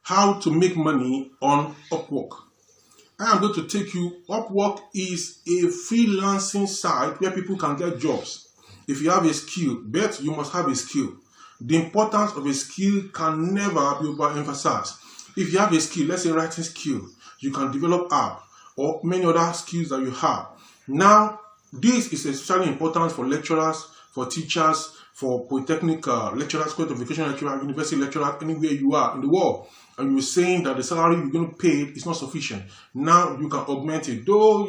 how to make money on Upwork. I am going to take you. Upwork is a freelancing site where people can get jobs. If you have a skill, bet you must have a skill. The importance of a skill can never be overemphasized. If you have a skill, let's say writing skill, you can develop app or many other skills that you have. Now, this is especially important for lecturers, for teachers, for polytechnic lecturers, school of education lecturers, university lecturers, anywhere you are in the world. And you're saying that the salary you're going to pay is not sufficient. Now you can augment it. Though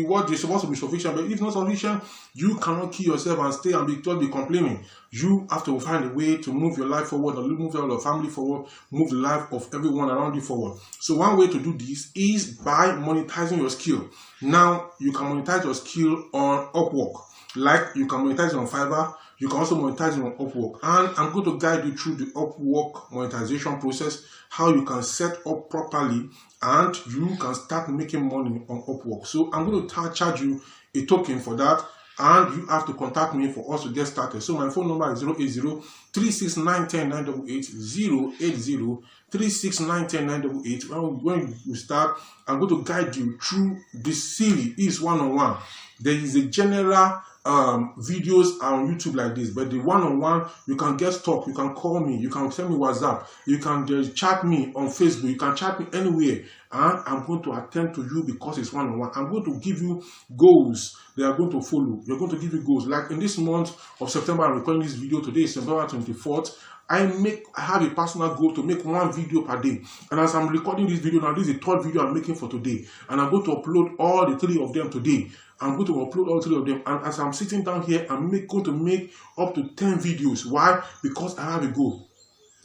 what is supposed to be sufficient, but if not sufficient, you cannot kill yourself and stay and be complaining. You have to find a way to move your life forward, or move your family forward, move the life of everyone around you forward. So one way to do this is by monetizing your skill. Now you can monetize your skill on Upwork. Like you can monetize it on Fiverr, you can also monetize it on Upwork. And I'm going to guide you through the Upwork monetization process, how you can set up properly and you can start making money on Upwork. So I'm going to charge you a token for that, and you have to contact me for us to get started. So my phone number is 080-369-10-988, 080-369-10-988. When you start, I'm going to guide you through this series. Is one-on-one. There is a general videos on YouTube like this, but the one-on-one, you can get stuck, you can call me, you can send me WhatsApp, you can chat me on Facebook, you can chat me anywhere, and I'm going to attend to you because it's one-on-one. I'm going to give you goals they are going to follow. You're going to give you goals. Like in this month of September, I'm recording this video. Today is September 24th. I have a personal goal to make one video per day. And as I'm recording this video now, this is the third video I'm making for today. And I'm going to upload all the 3 of them today. I'm going to upload all 3 of them. And as I'm sitting down here, I'm going to make up to 10 videos. Why? Because I have a goal.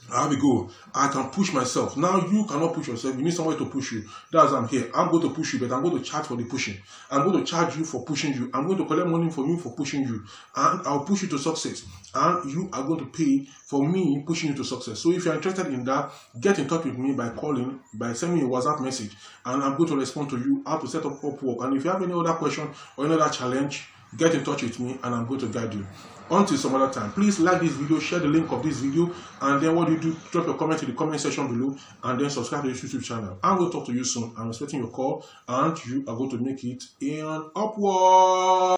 I can push myself. Now you cannot push yourself. You need somebody to push you. That's why I'm here. I'm going to push you, but I'm going to charge for the pushing. I'm going to charge you for pushing you. I'm going to collect money from you for pushing you. And I'll push you to success. And you are going to pay for me pushing you to success. So if you're interested in that, get in touch with me by calling, by sending me a WhatsApp message. And I'm going to respond to you how to set up Upwork. And if you have any other question or any other challenge, get in touch with me and I'm going to guide you. Until some other time, please like this video, share the link of this video, and then what you do, drop your comment in the comment section below, and then subscribe to this YouTube channel. I'm going to talk to you soon. I'm expecting your call, and you are going to make it in Upwork.